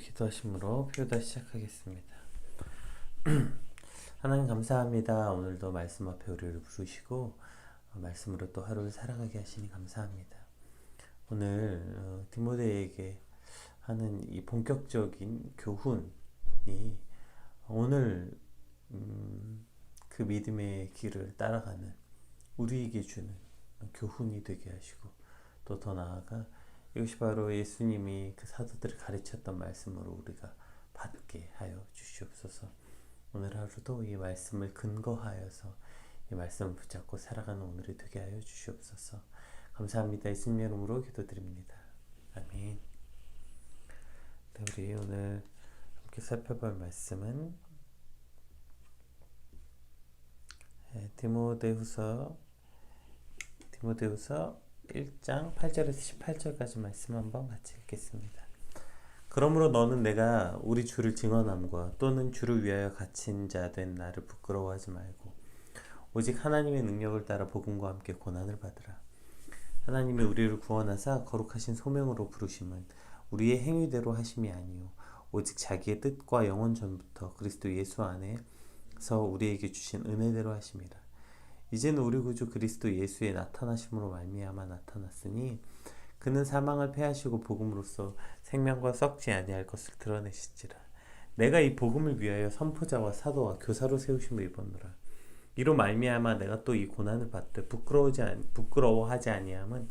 기도하심으로 표다 시작하겠습니다. 하나님 감사합니다. 오늘도 말씀 앞에 우리를 부르시고 말씀으로 또 하루를 살아가게 하시니 감사합니다. 오늘 디모데에게 하는 이 본격적인 교훈이 오늘 그 믿음의 길을 따라가는 우리에게 주는 교훈이 되게 하시고 또 더 나아가 이것이 바로 예수님이 그 사도들을 가르쳤던 말씀으로 우리가 받게 하여 주시옵소서. 오늘 하루도 이 말씀을 근거하여서 이 말씀을 붙잡고 살아가는 오늘이 되게 하여 주시옵소서. 감사합니다. 예수님의 이름으로 기도드립니다. 아멘. 네, 우리 오늘 함께 살펴볼 말씀은 디모데후서 1장 8절에서 18절까지 말씀 한번 같이 읽겠습니다. 그러므로 너는 내가 우리 주를 증언함과 또는 주를 위하여 갇힌 자 된 나를 부끄러워하지 말고 오직 하나님의 능력을 따라 복음과 함께 고난을 받으라. 하나님이 우리를 구원하사 거룩하신 소명으로 부르심은 우리의 행위대로 하심이 아니요 오직 자기의 뜻과 영원 전부터 그리스도 예수 안에서 우리에게 주신 은혜대로 하심이라. 이제는 우리 구주 그리스도 예수의 나타나심으로 말미암아 나타났으니 그는 사망을 패하시고 복음으로써 생명과 썩지 아니할 것을 드러내시지라. 내가 이 복음을 위하여 선포자와 사도와 교사로 세우심을 입었노라. 이로 말미암아 내가 또 이 고난을 받되 부끄러워하지 아니함은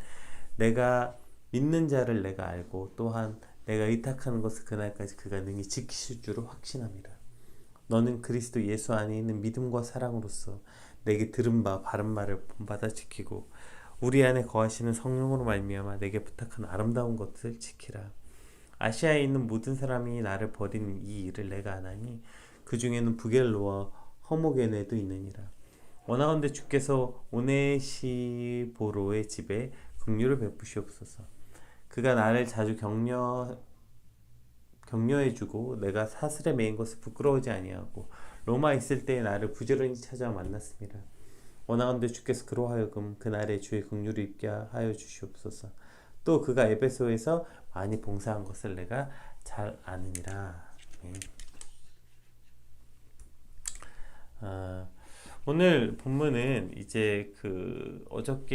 내가 믿는 자를 내가 알고 또한 내가 의탁하는 것을 그날까지 그가 능히 지키실 줄을 확신함이라. 너는 그리스도 예수 안에 있는 믿음과 사랑으로서 내게 들은 바 바른 말을 본받아 지키고 우리 안에 거하시는 성령으로 말미암아 내게 부탁한 아름다운 것을 지키라. 아시아에 있는 모든 사람이 나를 버리는 이 일을 내가 아나니 그 중에는 부겔로와 허모게네도 있느니라. 원하건대 주께서 오네시보로의 집에 긍휼을 베푸시옵소서. 그가 나를 자주 격려해주고 내가 사슬에 매인 것을 부끄러워하지 아니하고 로마에 있을 때에 나를 부지런히 찾아 만났습니다. 원하건대 주께서 그로 하여금 그날에 주의 긍휼을 입게 하여 주시옵소서. 또 그가 에베소에서 많이 봉사한 것을 내가 잘 아느니라. 오늘 본문은 이제 어저께는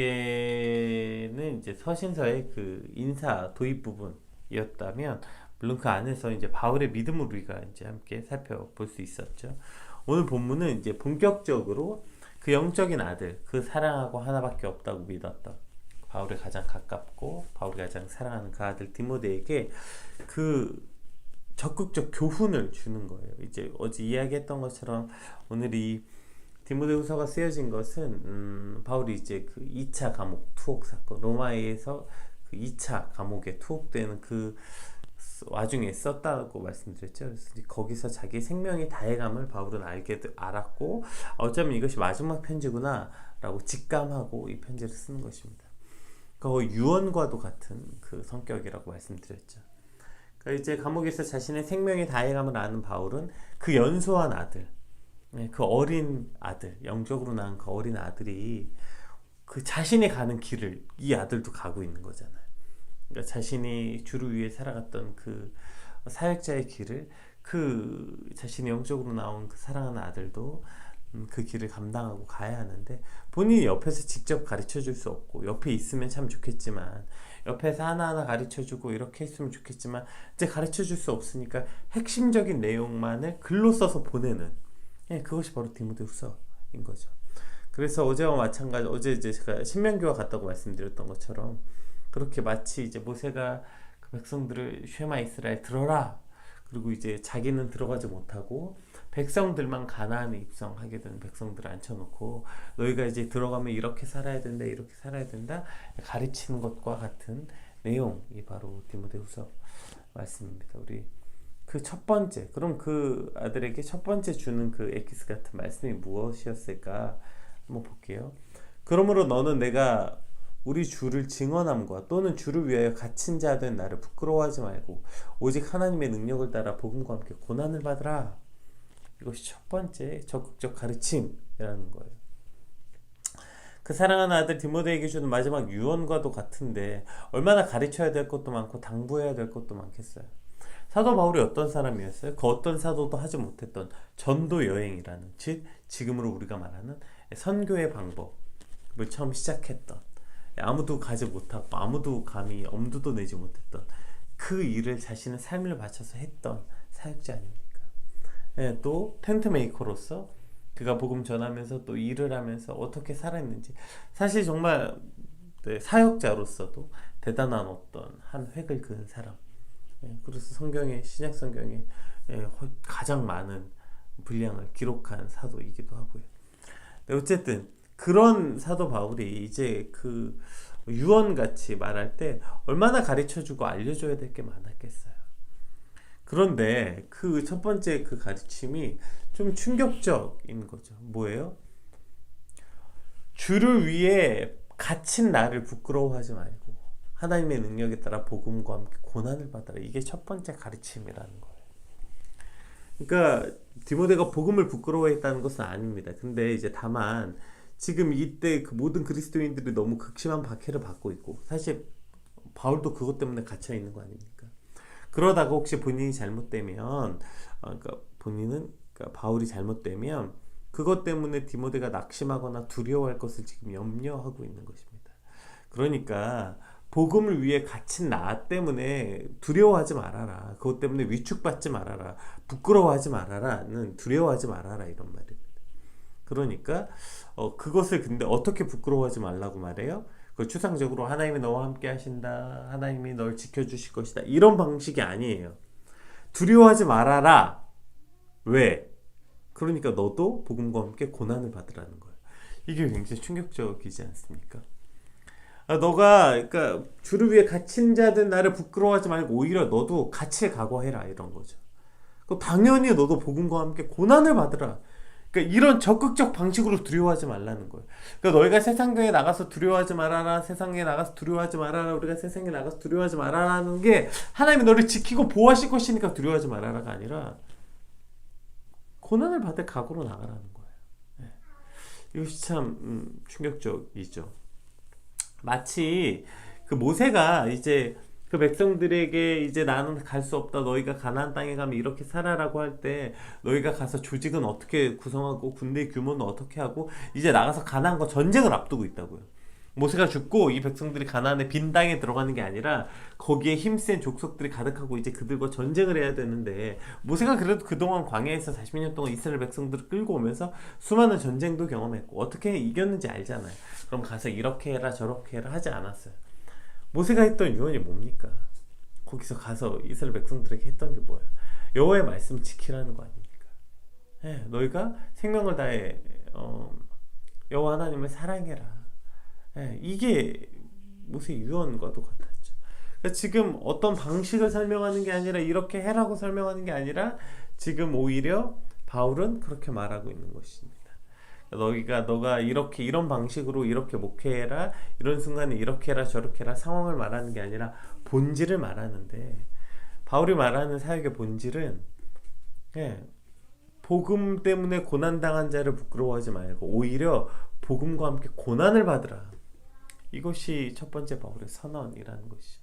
이제 서신서의 인사 도입 부분이었다면 물론 그 안에서 이제 바울의 믿음을 우리가 이제 함께 살펴볼 수 있었죠. 오늘 본문은 이제 본격적으로 그 영적인 아들, 그 사랑하고 하나밖에 없다고 믿었던 바울의 가장 가깝고 바울이 가장 사랑하는 그 아들 디모데에게 그 적극적 교훈을 주는 거예요. 이제 어제 이야기했던 것처럼 오늘 이 디모데후서가 쓰여진 것은 바울이 이제 그 2차 감옥 투옥 사건, 로마에서 그 2차 감옥에 투옥되는 그 와중에 썼다고 말씀드렸죠. 그래서 거기서 자기 생명의 다해감을 바울은 알았고 어쩌면 이것이 마지막 편지구나 라고 직감하고 이 편지를 쓰는 것입니다. 거의 유언과도 같은 그 성격이라고 말씀드렸죠. 그러니까 이제 감옥에서 자신의 생명의 다해감을 아는 바울은 그 연소한 아들, 그 어린 아들, 영적으로 낳은 그 어린 아들이 그 자신이 가는 길을 이 아들도 가고 있는 거잖아요. 그러니까 자신이 주를 위해 살아갔던 그 사역자의 길을 그 자신이 영적으로 나온 그 사랑하는 아들도 그 길을 감당하고 가야 하는데 본인이 옆에서 직접 가르쳐 줄 수 없고 옆에 있으면 참 좋겠지만 옆에서 하나하나 가르쳐 주고 이렇게 했으면 좋겠지만 이제 가르쳐 줄 수 없으니까 핵심적인 내용만을 글로 써서 보내는 그것이 바로 디모데후서인 거죠. 그래서 어제와 마찬가지 어제 이제 제가 신명기와 같다고 말씀드렸던 것처럼 그렇게 마치 이제 모세가 그 백성들을 쉐마 이스라엘 들어라 그리고 이제 자기는 들어가지 못하고 백성들만 가나안에 입성하게 되는 백성들을 앉혀놓고 너희가 이제 들어가면 이렇게 살아야 된다 이렇게 살아야 된다 가르치는 것과 같은 내용이 바로 디모데후서 말씀입니다. 우리 그 첫 번째 그럼 그 아들에게 첫 번째 주는 그 에키스 같은 말씀이 무엇이었을까 한번 볼게요. 그러므로 너는 내가 우리 주를 증언함과 또는 주를 위하여 갇힌 자 된 나를 부끄러워하지 말고 오직 하나님의 능력을 따라 복음과 함께 고난을 받으라. 이것이 첫 번째 적극적 가르침이라는 거예요. 그 사랑하는 아들 디모데에게 주는 마지막 유언과도 같은데 얼마나 가르쳐야 될 것도 많고 당부해야 될 것도 많겠어요. 사도 바울이 어떤 사람이었어요? 그 어떤 사도도 하지 못했던 전도 여행이라는, 즉 지금으로 우리가 말하는 선교의 방법을 처음 시작했던, 아무도 가지 못하고 아무도 감히 엄두도 내지 못했던 그 일을 자신의 삶을 바쳐서 했던 사역자 아닙니까? 예, 또 텐트 메이커로서 그가 복음 전하면서 또 일을 하면서 어떻게 살았는지, 사실 정말 사역자로서도 대단한 어떤 한 획을 그은 사람. 예, 그래서 성경에, 신약 성경에 가장 많은 분량을 기록한 사도이기도 하고요. 어쨌든 그런 사도 바울이 이제 그 유언같이 말할 때 얼마나 가르쳐주고 알려줘야 될 게 많았겠어요. 그런데 그 첫 번째 그 가르침이 좀 충격적인 거죠. 뭐예요? 주를 위해 갇힌 나를 부끄러워하지 말고 하나님의 능력에 따라 복음과 함께 고난을 받아라. 이게 첫 번째 가르침이라는 거예요. 그러니까 디모데가 복음을 부끄러워했다는 것은 아닙니다. 근데 이제 다만 지금 이때 그 모든 그리스도인들이 너무 극심한 박해를 받고 있고, 사실 바울도 그것 때문에 갇혀 있는 거 아닙니까? 그러다가 혹시 본인이 잘못되면, 그러니까 바울이 잘못되면 그것 때문에 디모데가 낙심하거나 두려워할 것을 지금 염려하고 있는 것입니다. 그러니까 복음을 위해 갇힌 나 때문에 두려워하지 말아라. 그것 때문에 위축받지 말아라. 부끄러워하지 말아라는, 두려워하지 말아라, 이런 말입니다. 그러니까 그것을 근데 어떻게 부끄러워하지 말라고 말해요? 그 추상적으로 하나님이 너와 함께 하신다, 하나님이 널 지켜주실 것이다, 이런 방식이 아니에요. 두려워하지 말아라. 왜? 그러니까 너도 복음과 함께 고난을 받으라는 거예요. 이게 굉장히 충격적이지 않습니까? 너가 그러니까 주를 위해 갇힌 자들 나를 부끄러워하지 말고 오히려 너도 같이 각오해라, 이런 거죠. 당연히 너도 복음과 함께 고난을 받으라. 그러니까 이런 적극적 방식으로 두려워하지 말라는 거예요. 그러니까 너희가 세상에 나가서 두려워하지 말아라, 세상에 나가서 두려워하지 말아라, 우리가 세상에 나가서 두려워하지 말아라는 게 하나님이 너를 지키고 보호하실 것이니까 두려워하지 말아라가 아니라 고난을 받을 각오로 나가라는 거예요. 네. 이것이 참 충격적이죠. 마치 그 모세가 이제 그 백성들에게 이제 나는 갈 수 없다, 너희가 가나안 땅에 가면 이렇게 살아라고 할 때 너희가 가서 조직은 어떻게 구성하고 군대 규모는 어떻게 하고 이제 나가서 가나안과 전쟁을 앞두고 있다고요. 모세가 죽고 이 백성들이 가나안의 빈 땅에 들어가는 게 아니라 거기에 힘센 족속들이 가득하고 이제 그들과 전쟁을 해야 되는데, 모세가 그래도 그동안 광야에서 40년 동안 이스라엘 백성들을 끌고 오면서 수많은 전쟁도 경험했고 어떻게 이겼는지 알잖아요. 그럼 가서 이렇게 해라 저렇게 해라 하지 않았어요. 모세가 했던 유언이 뭡니까? 거기서 가서 이스라엘 백성들에게 했던 게 뭐예요? 여호와의 말씀을 지키라는 거 아닙니까? 네, 너희가 생명을 다해 여호와 하나님을 사랑해라. 네, 이게 모세의 유언과도 같았죠. 그러니까 지금 어떤 방식을 설명하는 게 아니라 이렇게 해라고 설명하는 게 아니라 지금 오히려 바울은 그렇게 말하고 있는 것입니다. 너가 이렇게 이런 방식으로 이렇게 목회해라, 이런 순간에 이렇게 해라 저렇게 해라 상황을 말하는 게 아니라 본질을 말하는데, 바울이 말하는 사역의 본질은 복음 때문에 고난당한 자를 부끄러워하지 말고 오히려 복음과 함께 고난을 받으라. 이것이 첫 번째 바울의 선언이라는 것이죠.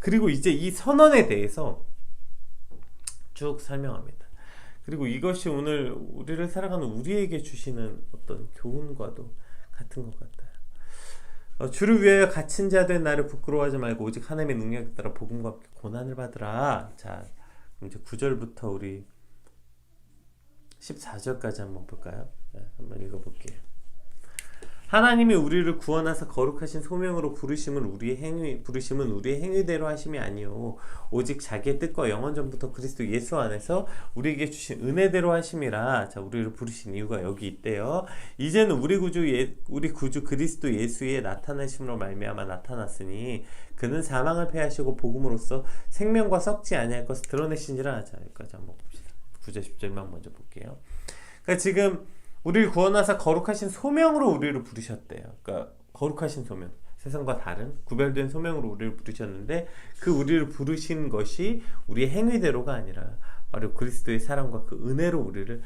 그리고 이제 이 선언에 대해서 쭉 설명합니다. 그리고 이것이 오늘 우리를 살아가는 우리에게 주시는 어떤 교훈과도 같은 것 같아요. 주를 위하여 갇힌 자된 나를 부끄러워하지 말고 오직 하나님의 능력에 따라 복음과 함께 고난을 받으라. 자, 그럼 이제 9절부터 우리 14절까지 한번 볼까요? 네, 한번 읽어볼게요. 하나님이 우리를 구원하사 거룩하신 소명으로 부르심은 우리의 행위대로 하심이 아니요 오직 자기의 뜻과 영원 전부터 그리스도 예수 안에서 우리에게 주신 은혜대로 하심이라. 자, 우리를 부르신 이유가 여기 있대요. 이제는 우리 구주 그리스도 예수의 나타나심으로 말미암아 나타났으니 그는 사망을 패하시고 복음으로써 생명과 썩지 아니할 것을 드러내시니라. 자, 여기까지 한번 봅시다. 9절 10절만 먼저 볼게요. 그러니까 지금 우리를 구원하사 거룩하신 소명으로 우리를 부르셨대요. 그러니까 거룩하신 소명, 세상과 다른 구별된 소명으로 우리를 부르셨는데, 그 우리를 부르신 것이 우리의 행위대로가 아니라 바로 그리스도의 사랑과 그 은혜로 우리를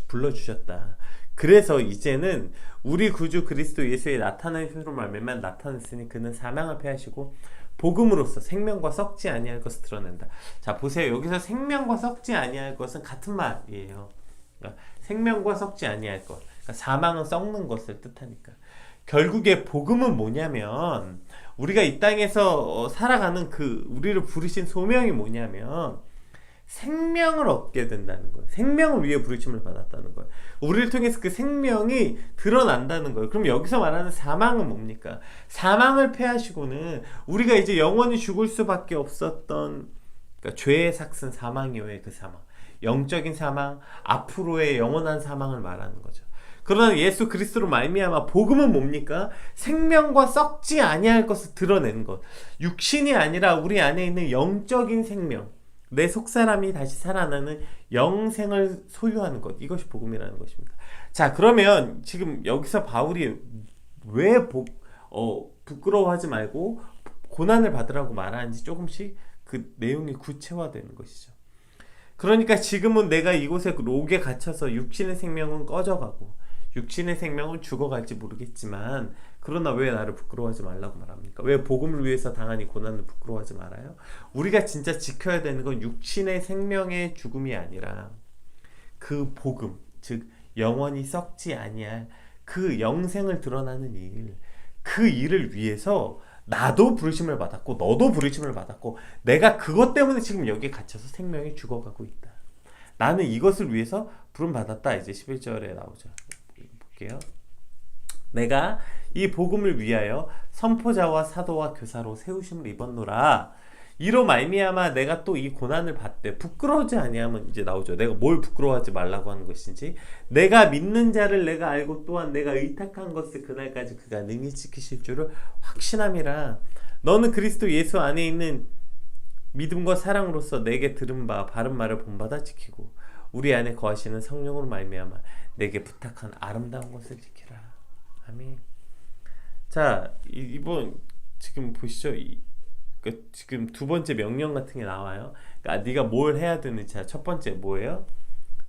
불러주셨다. 그래서 이제는 우리 구주 그리스도 예수의 나타나심으로 말미암아 나타났으니 그는 사망을 패하시고 복음으로써 생명과 썩지 아니할 것을 드러낸다. 자, 보세요. 여기서 생명과 썩지 아니할 것은 같은 말이에요. 그러니까 생명과 썩지 아니할 것. 그러니까 사망은 썩는 것을 뜻하니까. 결국에 복음은 뭐냐면 우리가 이 땅에서 살아가는 그 우리를 부르신 소명이 뭐냐면 생명을 얻게 된다는 거예요. 생명을 위해 부르심을 받았다는 거예요. 우리를 통해서 그 생명이 드러난다는 거예요. 그럼 여기서 말하는 사망은 뭡니까? 사망을 패하시고는 우리가 이제 영원히 죽을 수밖에 없었던, 그러니까 죄의 삭슨 사망이요의 그 사망, 영적인 사망, 앞으로의 영원한 사망을 말하는 거죠. 그러나 예수 그리스도로 말미암아 복음은 뭡니까? 생명과 썩지 아니할 것을 드러내는 것. 육신이 아니라 우리 안에 있는 영적인 생명, 내 속사람이 다시 살아나는 영생을 소유하는 것. 이것이 복음이라는 것입니다. 자, 그러면 지금 여기서 바울이 왜 부끄러워하지 말고 고난을 받으라고 말하는지 조금씩 그 내용이 구체화되는 것이죠. 그러니까 지금은 내가 이곳에 록에 갇혀서 육신의 생명은 꺼져가고 육신의 생명은 죽어갈지 모르겠지만, 그러나 왜 나를 부끄러워하지 말라고 말합니까? 왜 복음을 위해서 당한 이 고난을 부끄러워하지 말아요? 우리가 진짜 지켜야 되는 건 육신의 생명의 죽음이 아니라 그 복음, 즉 영원히 썩지 아니할 그 영생을 드러나는 일, 그 일을 위해서 나도 부르심을 받았고 너도 부르심을 받았고 내가 그것 때문에 지금 여기에 갇혀서 생명이 죽어가고 있다. 나는 이것을 위해서 부름 받았다. 이제 11절에 나오죠. 볼게요. 내가 이 복음을 위하여 선포자와 사도와 교사로 세우심을 입었노라. 이로 말미암아 내가 또 이 고난을 받되 부끄러워하지 아니하면, 이제 나오죠. 내가 뭘 부끄러워하지 말라고 하는 것인지, 내가 믿는 자를 내가 알고 또한 내가 의탁한 것을 그날까지 그가 능히 지키실 줄을 확신함이라. 너는 그리스도 예수 안에 있는 믿음과 사랑으로서 내게 들은 바 바른 말을 본받아 지키고 우리 안에 거하시는 성령으로 말미암아 내게 부탁한 아름다운 것을 지키라. 아멘. 자, 이번 지금 보시죠. 지금 두 번째 명령 같은 게 나와요. 그러니까 네가 뭘 해야 되는지. 첫 번째 뭐예요?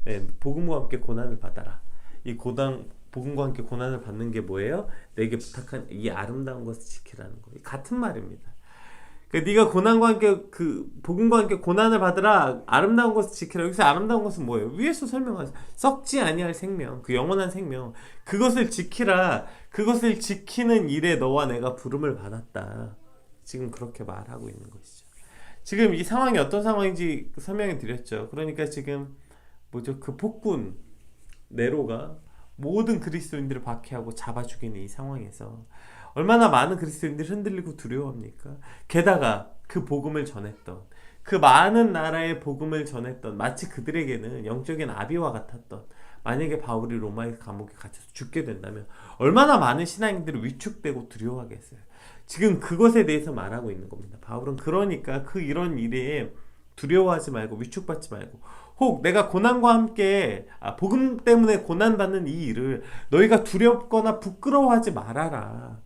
네, 복음과 함께 고난을 받아라. 이 복음과 함께 고난을 받는 게 뭐예요? 내게 부탁한 이 아름다운 것을 지키라는 거. 같은 말입니다. 그러니까 네가 고난과 함께 복음과 함께 고난을 받으라. 아름다운 것을 지키라. 여기서 아름다운 것은 뭐예요? 위에서 설명하죠. 썩지 아니할 생명, 그 영원한 생명, 그것을 지키라. 그것을 지키는 일에 너와 내가 부름을 받았다. 지금 그렇게 말하고 있는 것이죠. 지금 이 상황이 어떤 상황인지 설명해 드렸죠. 그러니까 지금 그 폭군 네로가 모든 그리스도인들을 박해하고 잡아 죽이는 이 상황에서 얼마나 많은 그리스도인들이 흔들리고 두려워합니까? 게다가 그 복음을 전했던, 그 많은 나라의 복음을 전했던, 마치 그들에게는 영적인 아비와 같았던, 만약에 바울이 로마의 감옥에 갇혀서 죽게 된다면 얼마나 많은 신앙인들이 위축되고 두려워하겠어요. 지금 그것에 대해서 말하고 있는 겁니다. 바울은 그러니까 이런 일에 두려워하지 말고 위축받지 말고, 혹 내가 고난과 함께 복음 때문에 고난받는 이 일을 너희가 두렵거나 부끄러워하지 말아라.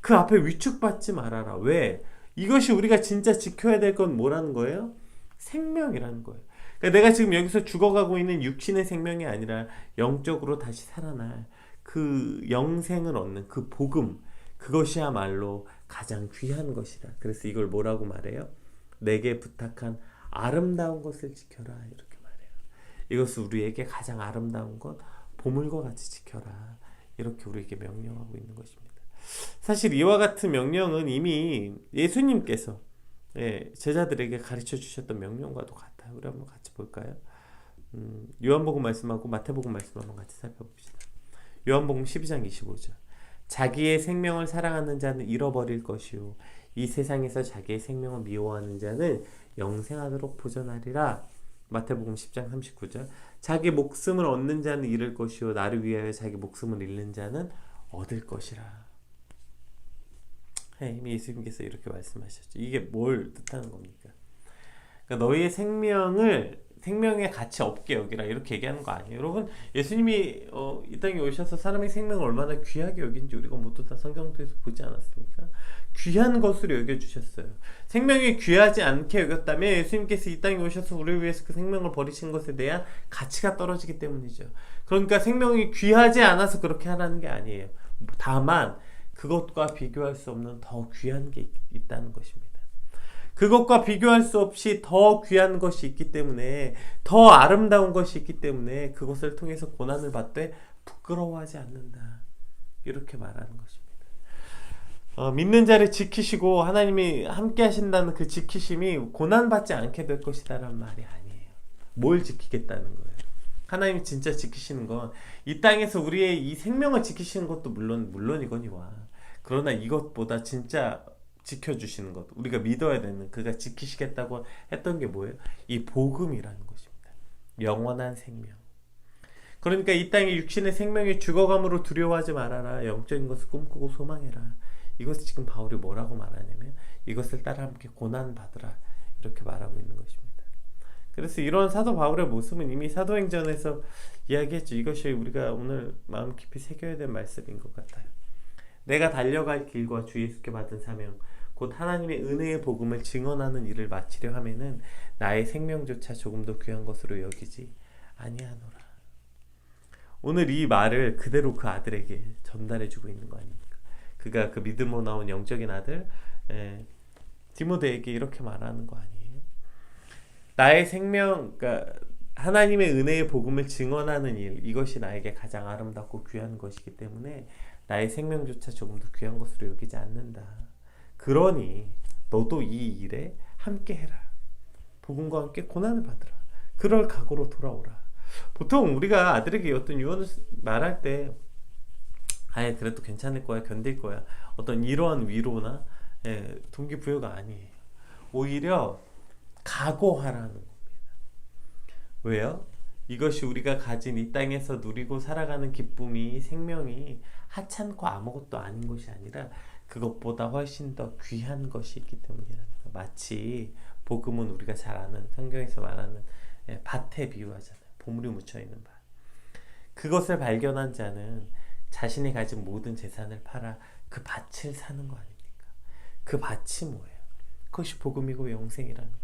그 앞에 위축받지 말아라. 왜? 이것이 우리가 진짜 지켜야 될 건 뭐라는 거예요? 생명이라는 거예요. 그러니까 내가 지금 여기서 죽어가고 있는 육신의 생명이 아니라 영적으로 다시 살아날 그 영생을 얻는 그 복음, 그것이야말로 가장 귀한 것이다. 그래서 이걸 뭐라고 말해요? 내게 부탁한 아름다운 것을 지켜라. 이렇게 말해요. 이것을 우리에게 가장 아름다운 것, 보물과 같이 지켜라. 이렇게 우리에게 명령하고 있는 것입니다. 사실 이와 같은 명령은 이미 예수님께서 제자들에게 가르쳐 주셨던 명령과도 같아요. 우리 한번 같이 볼까요? 요한복음 말씀하고 마태복음 말씀 한번 같이 살펴봅시다. 요한복음 12장 25절. 자기의 생명을 사랑하는 자는 잃어버릴 것이요 이 세상에서 자기의 생명을 미워하는 자는 영생하도록 보존하리라. 마태복음 10장 39절. 자기 목숨을 얻는 자는 잃을 것이요 나를 위하여 자기 목숨을 잃는 자는 얻을 것이라. 이미 예수님께서 이렇게 말씀하셨죠. 이게 뭘 뜻하는 겁니까? 그러니까 너희의 생명의 가치 없게 여기라, 이렇게 얘기하는 거 아니에요. 여러분, 예수님이 이 땅에 오셔서 사람의 생명을 얼마나 귀하게 여긴지 우리가 모두 다 성경에서 보지 않았습니까? 귀한 것으로 여겨주셨어요. 생명이 귀하지 않게 여겼다면 예수님께서 이 땅에 오셔서 우리를 위해서 그 생명을 버리신 것에 대한 가치가 떨어지기 때문이죠. 그러니까 생명이 귀하지 않아서 그렇게 하라는 게 아니에요. 다만 그것과 비교할 수 없는 더 귀한 게 있다는 것입니다. 그것과 비교할 수 없이 더 귀한 것이 있기 때문에, 더 아름다운 것이 있기 때문에 그것을 통해서 고난을 받되 부끄러워하지 않는다. 이렇게 말하는 것입니다. 믿는 자를 지키시고 하나님이 함께 하신다는 그 지키심이 고난받지 않게 될 것이다라는 말이 아니에요. 뭘 지키겠다는 거예요. 하나님이 진짜 지키시는 건 이 땅에서 우리의 이 생명을 지키시는 것도 물론이거니와, 그러나 이것보다 진짜 지켜주시는 것, 우리가 믿어야 되는, 그가 지키시겠다고 했던 게 뭐예요? 이 복음이라는 것입니다. 영원한 생명. 그러니까 이 땅에 육신의 생명이 죽어감으로 두려워하지 말아라. 영적인 것을 꿈꾸고 소망해라. 이것을 지금 바울이 뭐라고 말하냐면, 이것을 따라 함께 고난받으라. 이렇게 말하고 있는 것입니다. 그래서 이런 사도 바울의 모습은 이미 사도행전에서 이야기했죠. 이것이 우리가 오늘 마음 깊이 새겨야 될 말씀인 것 같아요. 내가 달려갈 길과 주 예수께 받은 사명, 곧 하나님의 은혜의 복음을 증언하는 일을 마치려 하면은 나의 생명조차 조금도 귀한 것으로 여기지 아니하노라. 오늘 이 말을 그대로 그 아들에게 전달해주고 있는 거 아닙니까? 그가 그 믿음으로 나온 영적인 아들 디모데에게 이렇게 말하는 거 아니에요? 나의 생명, 그러니까 하나님의 은혜의 복음을 증언하는 일, 이것이 나에게 가장 아름답고 귀한 것이기 때문에 나의 생명조차 조금도 귀한 것으로 여기지 않는다. 그러니 너도 이 일에 함께 해라. 복음과 함께 고난을 받으라. 그럴 각오로 돌아오라. 보통 우리가 아들에게 어떤 유언을 말할 때 아예 그래도 괜찮을 거야, 견딜 거야, 어떤 이러한 위로나 동기부여가 아니에요. 오히려 각오하라는 겁니다. 왜요? 이것이 우리가 가진 이 땅에서 누리고 살아가는 기쁨이, 생명이 하찮고 아무것도 아닌 것이 아니라 그것보다 훨씬 더 귀한 것이 있기 때문이라는 거. 마치 복음은 우리가 잘 아는, 성경에서 말하는 밭에 비유하잖아요. 보물이 묻혀있는 밭. 그것을 발견한 자는 자신이 가진 모든 재산을 팔아 그 밭을 사는 거 아닙니까? 그 밭이 뭐예요? 그것이 복음이고 영생이라는 거예요.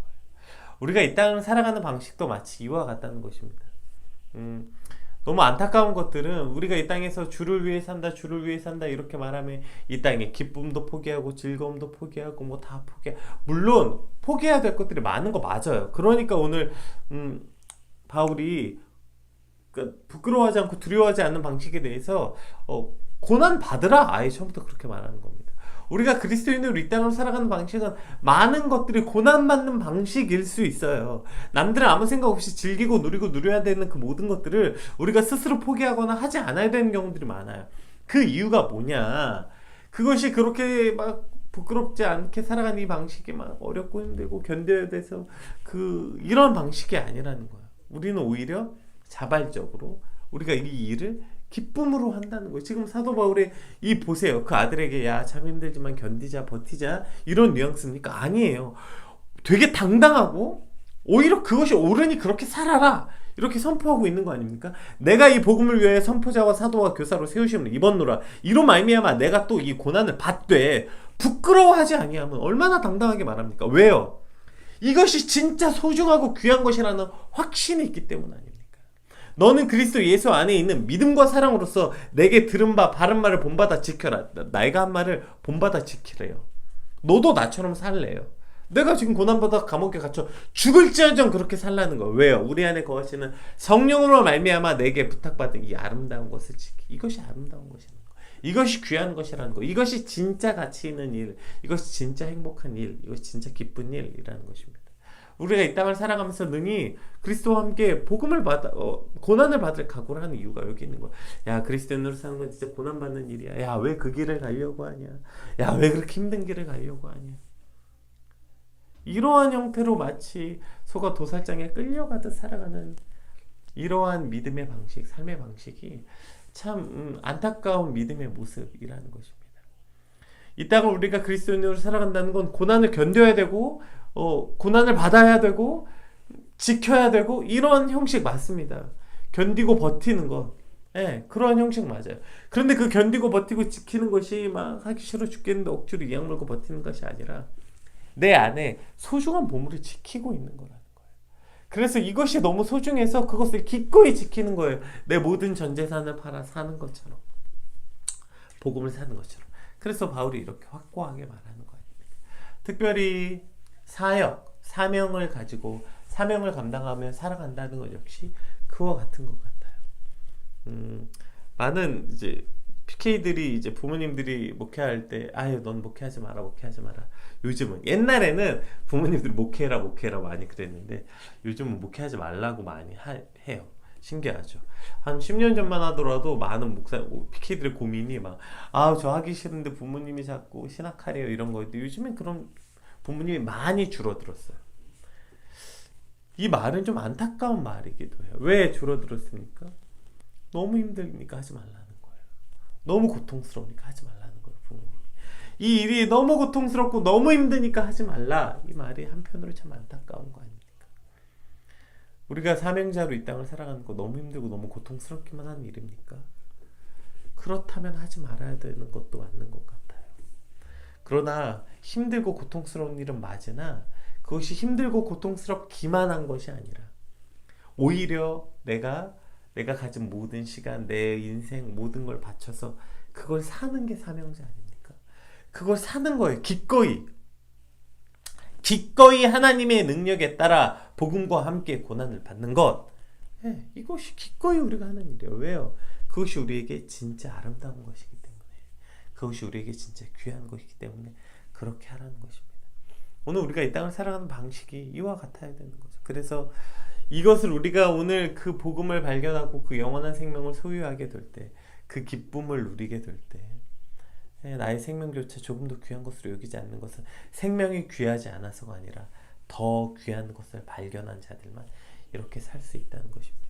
우리가 이 땅을 살아가는 방식도 마치 이와 같다는 것입니다. 너무 안타까운 것들은 우리가 이 땅에서 주를 위해 산다, 주를 위해 산다 이렇게 말하면 이 땅에 기쁨도 포기하고 즐거움도 포기하고 뭐 다 물론 포기해야 될 것들이 많은 거 맞아요. 그러니까 오늘 바울이 부끄러워하지 않고 두려워하지 않는 방식에 대해서 고난 받으라, 아예 처음부터 그렇게 말하는 겁니다. 우리가 그리스도인으로 이 땅을 살아가는 방식은 많은 것들이 고난받는 방식일 수 있어요. 남들은 아무 생각 없이 즐기고 누리고 누려야 되는 그 모든 것들을 우리가 스스로 포기하거나 하지 않아야 되는 경우들이 많아요. 그 이유가 뭐냐? 그것이 그렇게 막 부끄럽지 않게 살아가는 이 방식이 막 어렵고 힘들고 견뎌야 돼서 이런 방식이 아니라는 거예요. 우리는 오히려 자발적으로 우리가 이 일을 기쁨으로 한다는 거예요. 지금 사도 바울의 이 보세요. 그 아들에게 야 참 힘들지만 견디자, 버티자, 이런 뉘앙스입니까? 아니에요. 되게 당당하고 오히려 그것이 옳으니 그렇게 살아라, 이렇게 선포하고 있는 거 아닙니까? 내가 이 복음을 위해 선포자와 사도와 교사로 세우심을 입었노라. 이로 말미암아 내가 또 이 고난을 받되 부끄러워하지 아니하면 얼마나 당당하게 말합니까? 왜요? 이것이 진짜 소중하고 귀한 것이라는 확신이 있기 때문 아닙니까? 너는 그리스도 예수 안에 있는 믿음과 사랑으로서 내게 들은 바 바른 말을 본받아 지켜라. 내가 한 말을 본받아 지키래요. 너도 나처럼 살래요. 내가 지금 고난받아 감옥에 갇혀 죽을지언정 그렇게 살라는 거예요. 왜요? 우리 안에 거하시는 성령으로 말미암아 내게 부탁받은 이 아름다운 것을 지키. 이것이 아름다운 것이라는 거. 이것이 귀한 것이라는 거. 이것이 진짜 가치 있는 일. 이것이 진짜 행복한 일. 이것이 진짜 기쁜 일이라는 것입니다. 우리가 이 땅을 살아가면서 능히 그리스도와 함께 복음을 받아 고난을 받을 각오를 하는 이유가 여기 있는 거야. 야, 그리스도인으로 사는 건 진짜 고난받는 일이야. 야, 왜 그 길을 가려고 하냐? 야, 왜 그렇게 힘든 길을 가려고 하냐? 이러한 형태로 마치 소가 도살장에 끌려가듯 살아가는 이러한 믿음의 방식, 삶의 방식이 참 안타까운 믿음의 모습이라는 것입니다. 이 땅을 우리가 그리스도인으로 살아간다는 건 고난을 견뎌야 되고 고난을 받아야 되고 지켜야 되고 이런 형식 맞습니다. 견디고 버티는 것, 그런 형식 맞아요. 그런데 그 견디고 버티고 지키는 것이 막 하기 싫어 죽겠는데 억지로 이악 물고 버티는 것이 아니라 내 안에 소중한 보물을 지키고 있는 거라는 거예요. 그래서 이것이 너무 소중해서 그것을 기꺼이 지키는 거예요. 내 모든 전 재산을 팔아 사는 것처럼, 복음을 사는 것처럼. 그래서 바울이 이렇게 확고하게 말하는 거 아닙니까? 특별히 사역, 사명을 가지고 사명을 감당하며 살아간다는 것 역시 그와 같은 것 같아요. 많은 이제 PK들이 이제 부모님들이 목회할 때 아유 넌 목회하지 마라 목회하지 마라. 요즘은 옛날에는 부모님들이 목회해라 많이 그랬는데 요즘은 목회하지 말라고 많이 해요. 신기하죠. 한 10년 전만 하더라도 많은 PK들의 고민이 막 아 저 하기 싫은데 부모님이 자꾸 신학하래요 이런 거인데 요즘엔 그런 부모님이 많이 줄어들었어요. 이 말은 좀 안타까운 말이기도 해요. 왜 줄어들었습니까? 너무 힘드니까 하지 말라는 거예요. 너무 고통스러우니까 하지 말라는 거예요. 부모님이. 이 일이 너무 고통스럽고 너무 힘드니까 하지 말라. 이 말이 한편으로 참 안타까운 거 아닙니까? 우리가 사명자로 이 땅을 살아가는 거 너무 힘들고 너무 고통스럽기만 한 일입니까? 그렇다면 하지 말아야 되는 것도 맞는 것 같아요. 그러나 힘들고 고통스러운 일은 맞으나 그것이 힘들고 고통스럽기만 한 것이 아니라 오히려 내가 가진 모든 시간, 내 인생 모든 걸 바쳐서 그걸 사는 게 사명자 아닙니까? 그걸 사는 거예요. 기꺼이 하나님의 능력에 따라 복음과 함께 고난을 받는 것. 네, 이것이 기꺼이 우리가 하는 일이에요. 왜요? 그것이 우리에게 진짜 아름다운 것이기 때문에, 그것이 우리에게 진짜 귀한 것이기 때문에 그렇게 하라는 것입니다. 오늘 우리가 이 땅을 살아가는 방식이 이와 같아야 되는 거죠. 그래서 이것을 우리가 오늘 그 복음을 발견하고 그 영원한 생명을 소유하게 될 때, 그 기쁨을 누리게 될 때, 나의 생명조차 조금 더 귀한 것으로 여기지 않는 것은 생명이 귀하지 않아서가 아니라 더 귀한 것을 발견한 자들만 이렇게 살 수 있다는 것입니다.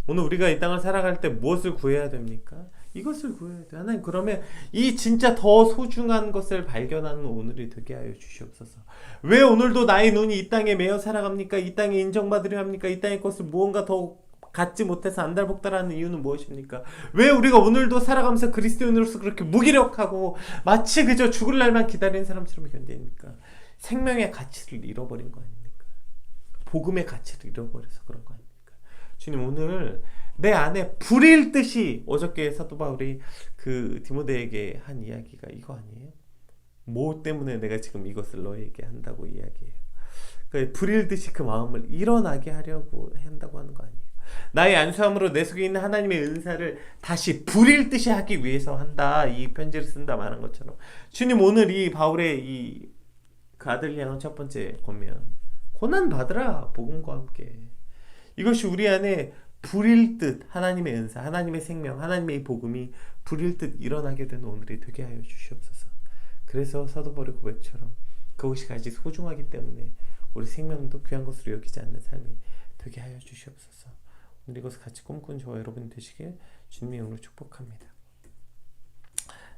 오늘 우리가 이 땅을 살아갈 때 무엇을 구해야 됩니까? 이것을 구해야 돼요. 하나님 그러면 이 진짜 더 소중한 것을 발견하는 오늘이 되게 하여 주시옵소서. 왜 오늘도 나의 눈이 이 땅에 매여 살아갑니까? 이 땅에 인정받으려 합니까? 이 땅의 것을 무언가 더 갖지 못해서 안달복달하는 이유는 무엇입니까? 왜 우리가 오늘도 살아가면서 그리스도인으로서 그렇게 무기력하고 마치 그저 죽을 날만 기다리는 사람처럼 견디니까? 생명의 가치를 잃어버린 거 아닙니까? 복음의 가치를 잃어버려서 그런 거 아닙니까? 주님 오늘 내 안에 불일 듯이 어저께 사도 바울이 그 디모데에게 한 이야기가 이거 아니에요? 뭐 때문에 내가 지금 이것을 너에게 한다고 이야기해요. 그러니까 불일 듯이 그 마음을 일어나게 하려고 한다고 하는 거 아니에요. 나의 안수함으로 내 속에 있는 하나님의 은사를 다시 불일 듯이 하기 위해서 한다. 이 편지를 쓴다 말한 것처럼 주님 오늘 이 바울의 그 아들을 향한 첫 번째 권면 고난 받으라 복음과 함께 이것이 우리 안에 불일 듯 하나님의 은사, 하나님의 생명, 하나님의 이 복음이 불일 듯 일어나게 되는 오늘이 되게 하여 주시옵소서. 그래서 사도 바울의 고백처럼 그것이 가장 소중하기 때문에 우리 생명도 귀한 것으로 여기지 않는 삶이 되게 하여 주시옵소서. 오늘 이것을 같이 꿈꾸는 저와 여러분 되시길 주님의 이름으로 축복합니다.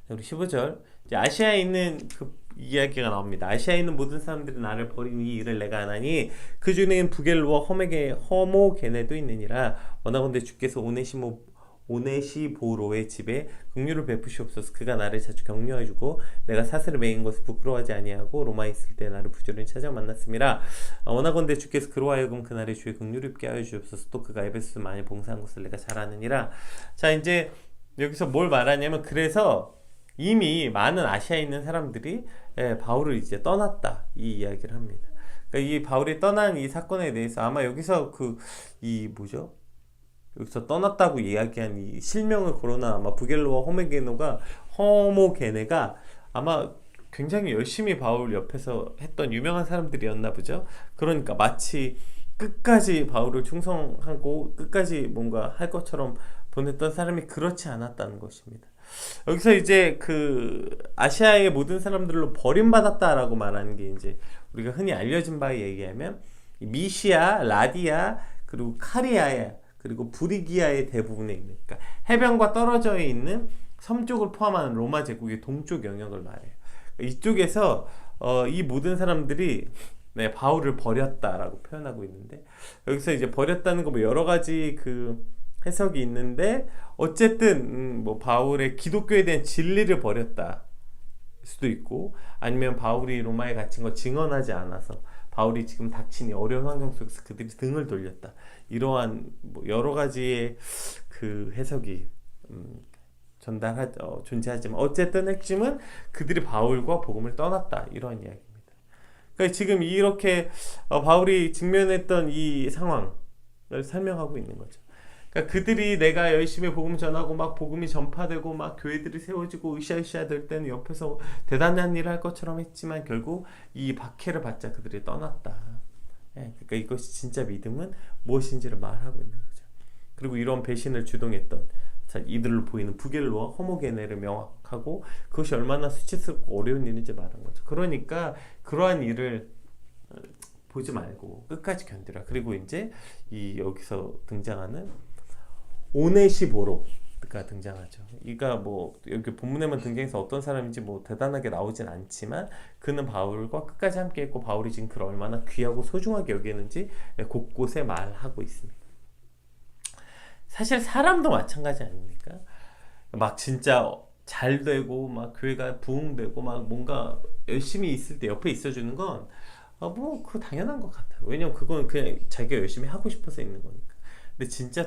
우리 15절 이제 아시아에 있는 그 이야기가 나옵니다. 아시아에 있는 모든 사람들이 나를 버린 이 일을 내가 하나니 그 중에는 부겔로와 허모게네도 있느니라. 원하건대 주께서 오네시보로의 집에 긍휼을 베푸시옵소서. 그가 나를 자주 격려해주고 내가 사슬을 매인 것을 부끄러워하지 아니하고 로마에 있을 때 나를 부지런히 찾아 만났음이라. 원하건대 주께서 그로 하여금 그날의 주의 긍휼을 입게 하여 주옵소서. 또 그가 에베소서 많이 봉사한 것을 내가 잘 아느니라. 자 이제 여기서 뭘 말하냐면 그래서 이미 많은 아시아에 있는 사람들이 바울을 이제 떠났다 이 이야기를 합니다. 그러니까 이 바울이 떠난 이 사건에 대해서 아마 여기서 여기서 떠났다고 이야기한 이 실명을 거론한 아마 부겔로와 허모게네가 아마 굉장히 열심히 바울 옆에서 했던 유명한 사람들이었나 보죠. 그러니까 마치 끝까지 바울을 충성하고 끝까지 뭔가 할 것처럼 보냈던 사람이 그렇지 않았다는 것입니다. 여기서 이제 그 아시아의 모든 사람들로 버림받았다라고 말하는 게 이제 우리가 흔히 알려진 바에 얘기하면 미시아, 라디아, 그리고 카리아야, 그리고 부리기아의 대부분에 있는 그러니까 해변과 떨어져 있는 섬 쪽을 포함하는 로마 제국의 동쪽 영역을 말해요. 이쪽에서 이 모든 사람들이 바울을 버렸다라고 표현하고 있는데 여기서 이제 버렸다는 거 뭐 여러 가지 그 해석이 있는데 어쨌든 뭐 바울의 기독교에 대한 진리를 버렸다 수도 있고 아니면 바울이 로마에 갇힌 거 증언하지 않아서 바울이 지금 닥친 어려운 환경 속에서 그들이 등을 돌렸다 이러한 뭐 여러 가지의 그 해석이 존재하지만 어쨌든 핵심은 그들이 바울과 복음을 떠났다 이런 이야기입니다. 그러니까 지금 이렇게 바울이 직면했던 이 상황을 설명하고 있는 거죠. 그러니까 그들이 내가 열심히 복음 전하고 막 복음이 전파되고 막 교회들이 세워지고 으쌰으쌰 될 때는 옆에서 대단한 일을 할 것처럼 했지만 결국 이 박해를 받자 그들이 떠났다. 예, 그러니까 이것이 진짜 믿음은 무엇인지를 말하고 있는 거죠. 그리고 이런 배신을 주동했던 이들로 보이는 부겔로와 호모게네를 명확하고 그것이 얼마나 수치스럽고 어려운 일인지 말한 거죠. 그러니까 그러한 일을 보지 말고 끝까지 견디라. 그리고 이제 이 여기서 등장하는 오네시보로가 등장하죠. 이가 뭐 여기 본문에만 등장해서 어떤 사람인지 뭐 대단하게 나오진 않지만 그는 바울과 끝까지 함께했고 바울이 지금 그를 얼마나 귀하고 소중하게 여기는지 곳곳에 말하고 있습니다. 사실 사람도 마찬가지 아닙니까? 막 진짜 잘 되고 막 교회가 부흥되고 막 뭔가 열심히 있을 때 옆에 있어주는 건 뭐 그거 당연한 것 같아요. 왜냐면 그건 그냥 자기가 열심히 하고 싶어서 있는 거니까. 근데 진짜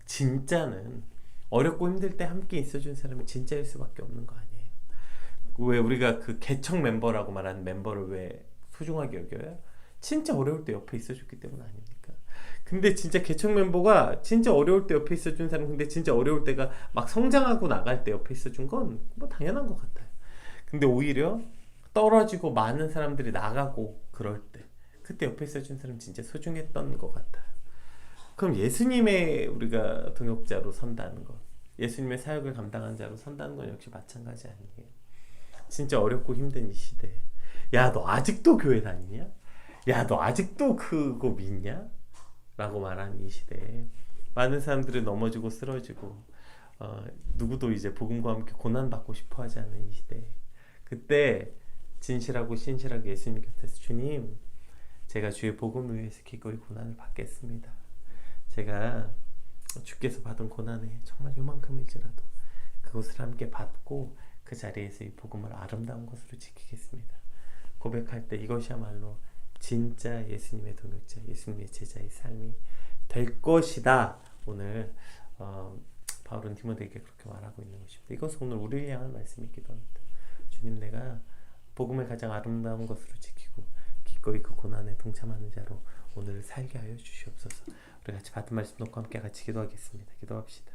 진짜는 어렵고 힘들 때 함께 있어준 사람이 진짜일 수밖에 없는 거 아니에요. 왜 우리가 그 개척 멤버라고 말하는 멤버를 왜 소중하게 여겨요? 진짜 어려울 때 옆에 있어줬기 때문 아닙니까? 근데 진짜 개척 멤버가 진짜 어려울 때 옆에 있어준 사람, 근데 진짜 어려울 때가 막 성장하고 나갈 때 옆에 있어준 건 뭐 당연한 것 같아요. 근데 오히려 떨어지고 많은 사람들이 나가고 그럴 때 그때 옆에 있어준 사람 진짜 소중했던 것 같아요. 그럼 예수님의 우리가 동역자로 선다는 것, 예수님의 사역을 감당한 자로 선다는 건 역시 마찬가지 아니에요. 진짜 어렵고 힘든 이 시대에 야 너 아직도 교회 다니냐? 야 너 아직도 그거 믿냐? 라고 말하는 이 시대에 많은 사람들이 넘어지고 쓰러지고 누구도 이제 복음과 함께 고난받고 싶어 하지 않는 이 시대에 그때 진실하고 신실하게 예수님 곁에서 주님 제가 주의 복음을 위해서 기꺼이 고난을 받겠습니다. 제가 주께서 받은 고난에 정말 요만큼일지라도 그것을 함께 받고 그 자리에서 이 복음을 아름다운 것으로 지키겠습니다. 고백할 때 이것이야말로 진짜 예수님의 동역자, 예수님의 제자의 삶이 될 것이다. 오늘 바울은 디모데에게 그렇게 말하고 있는 것입니다. 이것은 오늘 우리를 향한 말씀이기도 합니다. 주님 내가 복음을 가장 아름다운 것으로 지키고 기꺼이 그 고난에 동참하는 자로 오늘 살게 하여 주시옵소서. 우리 같이 받은 말씀 놓고 함께 같이 기도하겠습니다. 기도합시다.